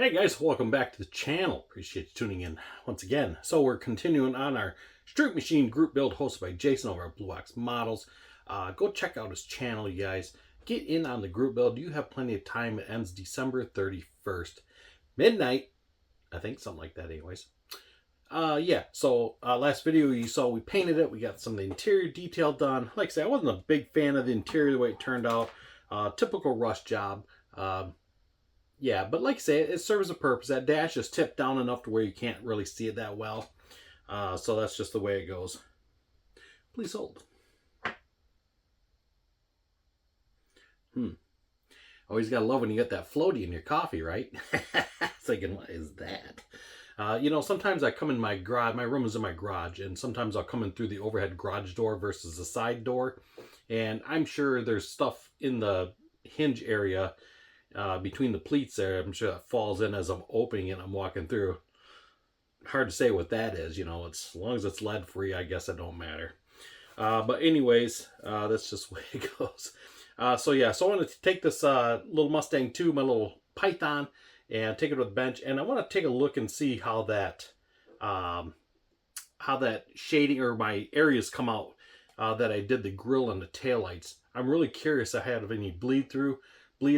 Hey guys, welcome back to the channel. Appreciate you tuning in once again. So we're continuing on our Street Machine group build hosted by Jason over at Blue Ox Models. Go check out his channel, you guys. Get in on the group build. You have plenty of time. It ends December 31st. Midnight. I think something like that anyways. Last video you saw we painted it. We got some of the interior detail done. Like I said, I wasn't a big fan of the interior the way it turned out. Typical rush job. Yeah, but like I say, it serves a purpose. That dash is tipped down enough to where you can't really see it that well. So that's just the way it goes. Please hold. Always gotta love when you get that floaty in your coffee, right? Thinking, what is that? Sometimes I come in my garage. My room is in my garage, and sometimes I'll come in through the overhead garage door versus the side door. And I'm sure there's stuff in the hinge area between the pleats there. I'm sure that falls in as I'm opening it and I'm walking through. Hard to say what that is, as long as it's lead free, I guess it don't matter. But anyways, that's just the way it goes. So I wanted to take this little Mustang II, my little Python, and take it to the bench, and I want to take a look and see how that shading or my areas come out that I did the grill and the taillights. I'm really curious if I had any bleed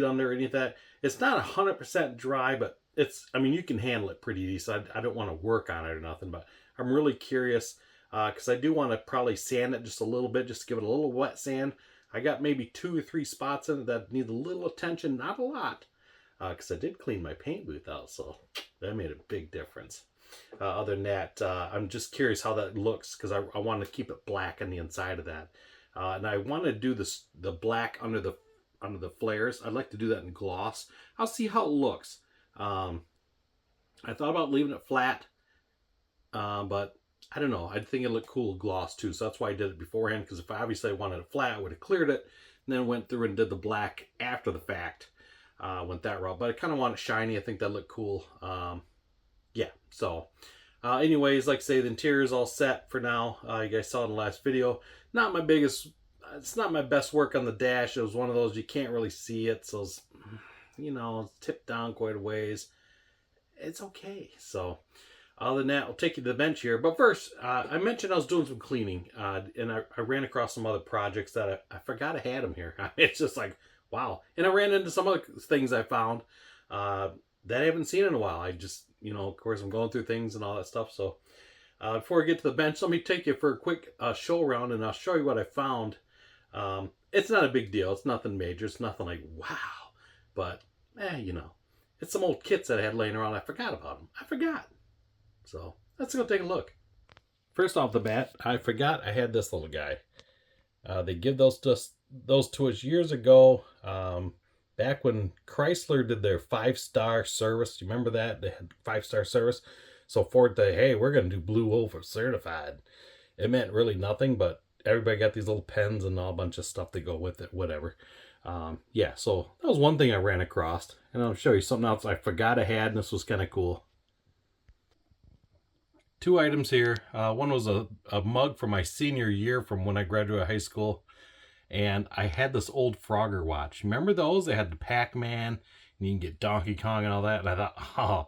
under, any of that. It's not 100% dry, but you can handle it pretty decent. I don't want to work on it or nothing, but I'm really curious because I do want to probably sand it just a little bit, just to give it a little wet sand. I got maybe 2 or 3 spots in it that need a little attention, not a lot, because I did clean my paint booth out, so that made a big difference. Other than that, I'm just curious how that looks, because I want to keep it black on the inside of that. And I want to do the black under the flares. I'd like to do that in gloss. I'll see how it looks. I thought about leaving it flat, but I don't know. I think it looked cool gloss too, so that's why I did it beforehand, because if I obviously wanted it flat, I would have cleared it and then went through and did the black after the fact. Went that route, but I kind of want it shiny. I think that looked cool. Anyways, like I say, the interior is all set for now. You guys saw in the last video. It's not my best work on the dash. It was one of those you can't really see it, so it's, it's tipped down quite a ways. It's okay. So other than that, I'll take you to the bench here. But first, I mentioned I was doing some cleaning, and I ran across some other projects that I forgot I had them here. It's just like, wow. And I ran into some other things I found that I haven't seen in a while. I just, of course, I'm going through things and all that stuff. So before I get to the bench, let me take you for a quick show around, and I'll show you what I found. It's not a big deal. It's nothing major. It's nothing like, wow. But, it's some old kits that I had laying around. I forgot about them. I forgot. So, let's go take a look. First off the bat, I forgot I had this little guy. They give those to us years ago. Back when Chrysler did their 5-star service. You remember that? They had 5-star service. So Ford said, hey, we're going to do Blue Wolf certified. It meant really nothing, but everybody got these little pens and all a bunch of stuff that go with it, whatever. So that was one thing I ran across. And I'll show you something else I forgot I had, and this was kind of cool. 2 items here. One was a mug from my senior year from when I graduated high school. And I had this old Frogger watch. Remember those? They had the Pac-Man, and you can get Donkey Kong and all that. And I thought, oh,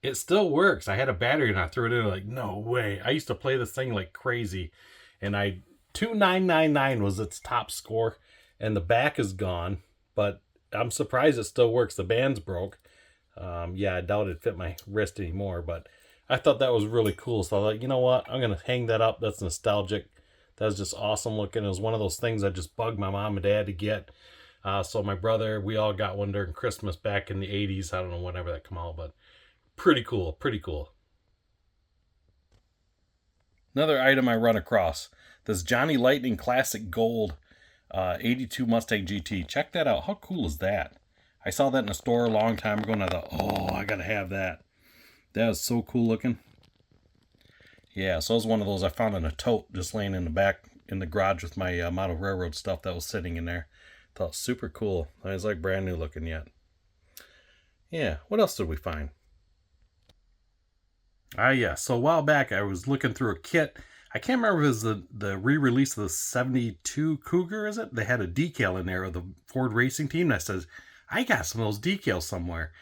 it still works. I had a battery, and I threw it in like, no way. I used to play this thing like crazy. And 2999 was its top score, and the back is gone, but I'm surprised it still works. The band's broke. I doubt it fit my wrist anymore, but I thought that was really cool. So I thought, you know what? I'm going to hang that up. That's nostalgic. That was just awesome looking. It was one of those things I just bugged my mom and dad to get. So my brother, we all got one during Christmas back in the 80s. I don't know whenever that come out, but pretty cool. Pretty cool. Another item I run across. This Johnny Lightning Classic Gold 82 Mustang GT. Check that out. How cool is that? I saw that in a store a long time ago, and I thought, oh, I got to have that. That is so cool looking. Yeah, so it was one of those I found in a tote just laying in the back in the garage with my model railroad stuff that was sitting in there. Thought super cool. It was like brand new looking yet. Yeah, what else did we find? So a while back I was looking through a kit. I can't remember if it was the re-release of the 72 Cougar, is it? They had a decal in there of the Ford Racing Team. And I said, I got some of those decals somewhere.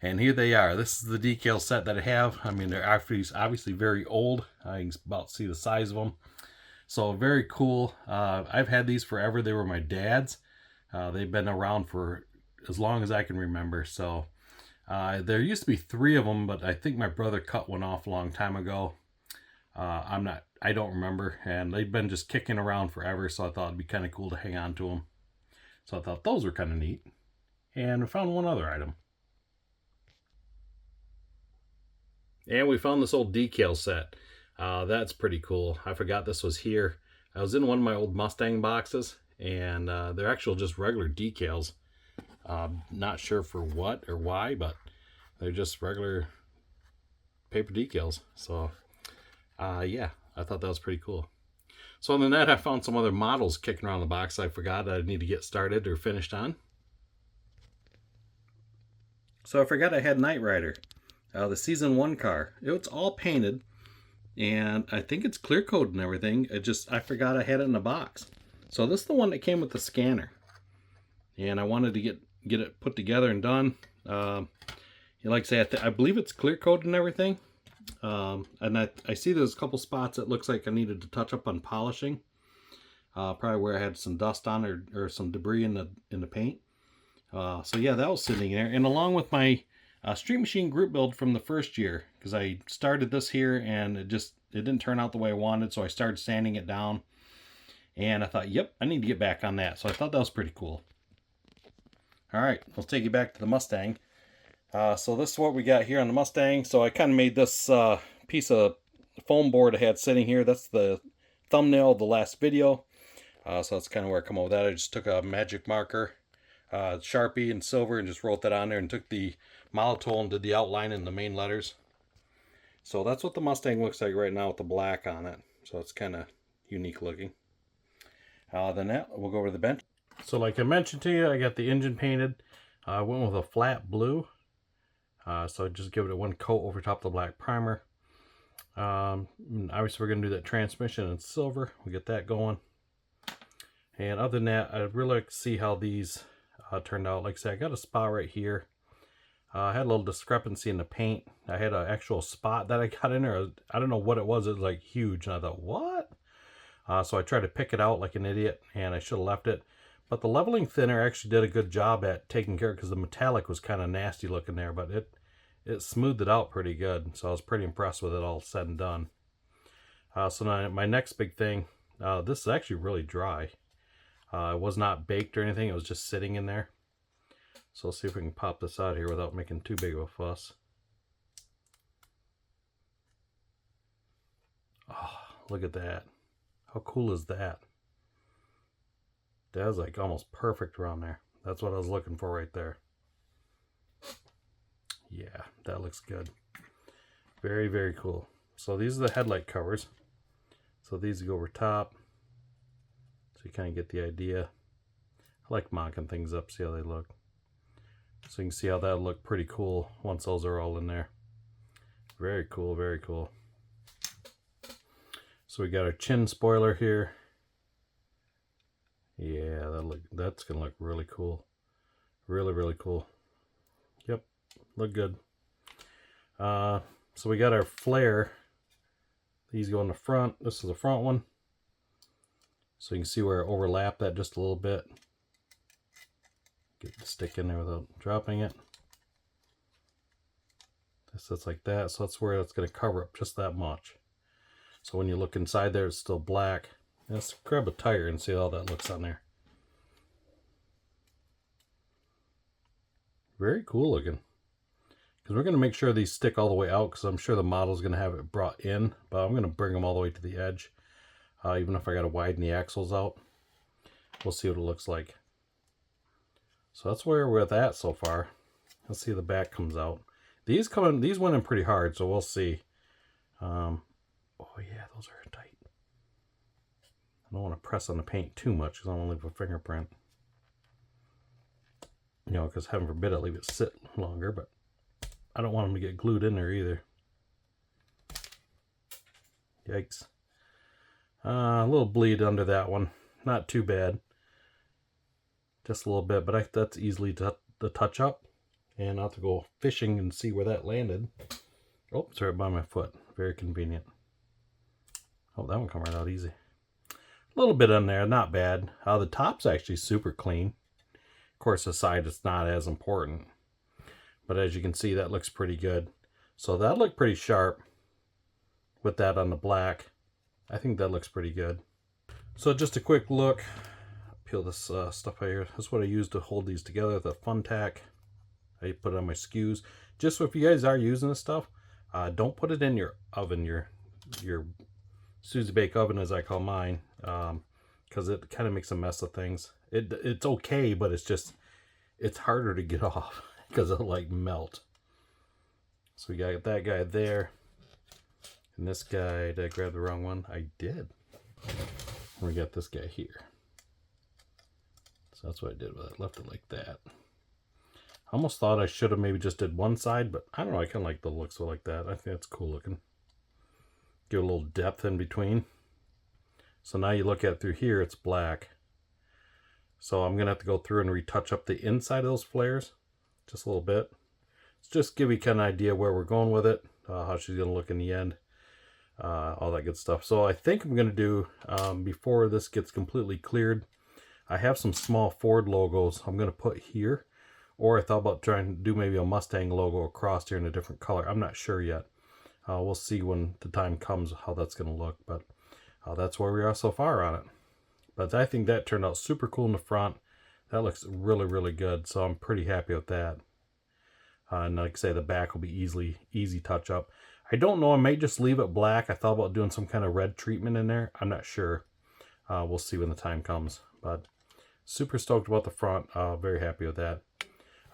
And here they are. This is the decal set that I have. I mean, they're obviously very old. I can about see the size of them. So very cool. I've had these forever. They were my dad's. They've been around for as long as I can remember. So there used to be 3 of them, but I think my brother cut one off a long time ago. I don't remember. And they've been just kicking around forever. So I thought it'd be kind of cool to hang on to them. So I thought those were kind of neat. And we found one other item. And we found this old decal set. That's pretty cool. I forgot this was here. I was in one of my old Mustang boxes, and they're actual just regular decals. Not sure for what or why, but they're just regular paper decals. So, yeah, I thought that was pretty cool. So on the net, I found some other models kicking around the box I forgot I need to get started or finished on. So I forgot I had Knight Rider, the Season 1 car. It's all painted, and I think it's clear coated and everything. I forgot I had it in a box. So this is the one that came with the scanner, and I wanted to get it put together and done. Like I say, I believe it's clear coated and everything. And I see there's a couple spots that looks like I needed to touch up on polishing. Probably where I had some dust on or some debris in the paint. So yeah, that was sitting there. And along with my Street Machine group build from the first year, because I started this here and it didn't turn out the way I wanted, so I started sanding it down. And I thought, yep, I need to get back on that. So I thought that was pretty cool. All right, let's take you back to the Mustang. So this is what we got here on the Mustang. So I kind of made this piece of foam board I had sitting here. That's the thumbnail of the last video. So that's kind of where I come up with that. I just took a magic marker, Sharpie and silver, and just wrote that on there and took the model tool and did the outline in the main letters. So that's what the Mustang looks like right now with the black on it. So it's kind of unique looking. Then that, we'll go over to the bench. So like I mentioned to you, I got the engine painted. I went with a flat blue. So just give it one coat over top of the black primer. Obviously we're going to do that transmission in silver. We get that going. And other than that, I'd really like to see how these turned out. Like I said, I got a spot right here. I had a little discrepancy in the paint. I had an actual spot that I got in there. I don't know what it was. It was like huge. And I thought, what? So I tried to pick it out like an idiot, and I should have left it. But the leveling thinner actually did a good job at taking care of it, because the metallic was kind of nasty looking there, but it smoothed it out pretty good. So I was pretty impressed with it all said and done. So now my next big thing, this is actually really dry. It was not baked or anything. It was just sitting in there. So let's see if we can pop this out here without making too big of a fuss. Oh, look at that. How cool is that? That was like almost perfect around there. That's what I was looking for right there. Yeah, that looks good. Very, very cool. So these are the headlight covers. So these go over top. So you kind of get the idea. I like mocking things up, see how they look. So you can see how that'll look pretty cool once those are all in there. Very cool, very cool. So we got our chin spoiler here. Yeah, that's gonna look really cool. Really, really cool. Yep, look good. So we got our flare. These go in the front. This is the front one. So you can see where I overlap that just a little bit. Get the stick in there without dropping it. This sits like that. So that's where it's going to cover up just that much. So when you look inside there, it's still black. Let's grab a tire and see how that looks on there. Very cool looking. Because we're going to make sure these stick all the way out, because I'm sure the model's going to have it brought in. But I'm going to bring them all the way to the edge. Even if I got to widen the axles out. We'll see what it looks like. So that's where we're at so far. Let's see how the back comes out. These went in pretty hard, so we'll see. Oh yeah, those are tight. I don't want to press on the paint too much because I want to leave a fingerprint. You know, because heaven forbid I leave it sit longer, but I don't want them to get glued in there either. Yikes. A little bleed under that one. Not too bad. Just a little bit, but that's easily to touch up. And I'll have to go fishing and see where that landed. Oh, it's right by my foot. Very convenient. Oh, that one come right out easy. A little bit on there, not bad. The top's actually super clean. Of course, the side is not as important. But as you can see, that looks pretty good. So that looked pretty sharp with that on the black. I think that looks pretty good. So just a quick look. Peel this stuff out here. That's what I use to hold these together, the Fun Tack. I put it on my skews. Just so if you guys are using this stuff, don't put it in your oven, your Susie Bake oven, as I call mine, because it kind of makes a mess of things. It's okay, but it's harder to get off because it'll like melt. So we got that guy there, and this guy. Did I grab the wrong one? I did. And we got this guy here. So that's what I did with it. Left it like that. I almost thought I should have maybe just did one side, but I don't know. I kind of like the looks of it like that. I think that's cool looking. Give a little depth in between. So now you look at it through here, it's black. So I'm going to have to go through and retouch up the inside of those flares just a little bit. Just give you kind of idea where we're going with it, how she's going to look in the end, all that good stuff. So I think I'm going to do, before this gets completely cleared, I have some small Ford logos I'm going to put here. Or I thought about trying to do maybe a Mustang logo across here in a different color. I'm not sure yet. We'll see when the time comes how that's going to look. But that's where we are so far on it. But I think that turned out super cool in the front. That looks really, really good. So I'm pretty happy with that. And like I say, the back will be easy touch up. I don't know. I may just leave it black. I thought about doing some kind of red treatment in there. I'm not sure. We'll see when the time comes. But super stoked about the front. Very happy with that.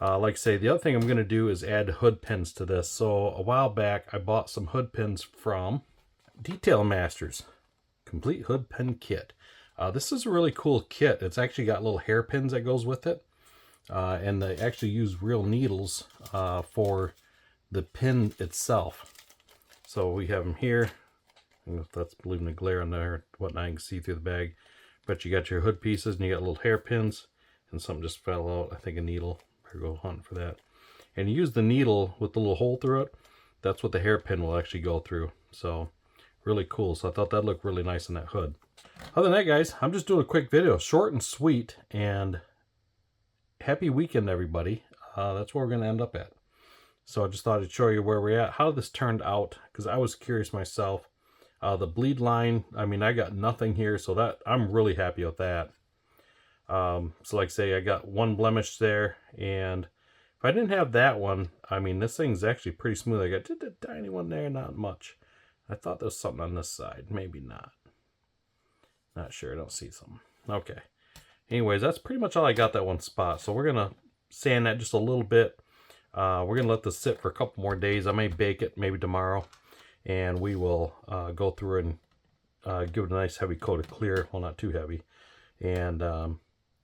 Like I say, the other thing I'm going to do is add hood pins to this. So a while back, I bought some hood pins from Detail Masters. Complete hood pin kit. This is a really cool kit. It's actually got little hairpins that goes with it. And they actually use real needles for the pin itself. So we have them here. I don't know if that's leaving the glare on there or whatnot. You can see through the bag. But you got your hood pieces and you got little hairpins. And something just fell out. I think a needle. Better go hunting for that. And you use the needle with the little hole through it. That's what the hairpin will actually go through. So really cool. So I thought that looked really nice on that hood. Other than that, guys, I'm just doing a quick video. Short and sweet. And happy weekend, everybody. That's where we're going to end up at. So I just thought I'd show you where we're at, how this turned out, because I was curious myself. The bleed line, I mean, I got nothing here, so that I'm really happy with that. So like I say, I got one blemish there, and if I didn't have that one, I mean, this thing's actually pretty smooth. I got just a tiny one there, not much. I thought there was something on this side. Maybe not. Not sure. I don't see something. Okay. Anyways, that's pretty much all I got that one spot. So we're going to sand that just a little bit. We're going to let this sit for a couple more days. I may bake it maybe tomorrow. And we will go through and give it a nice heavy coat of clear. Well, not too heavy. And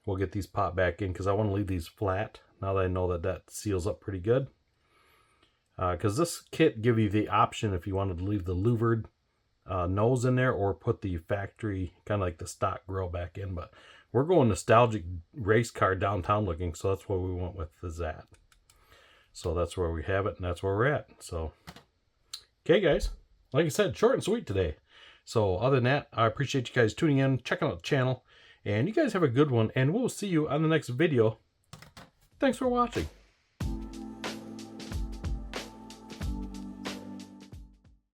we'll get these popped back in because I want to leave these flat. Now that I know that that seals up pretty good. Because this kit gives you the option if you wanted to leave the louvered nose in there or put the factory, kind of like the stock grill back in. But we're going nostalgic race car downtown looking, so that's what we went with is that. So that's where we have it, and that's where we're at. So, okay, guys. Like I said, short and sweet today. So other than that, I appreciate you guys tuning in, checking out the channel, and you guys have a good one, and we'll see you on the next video. Thanks for watching.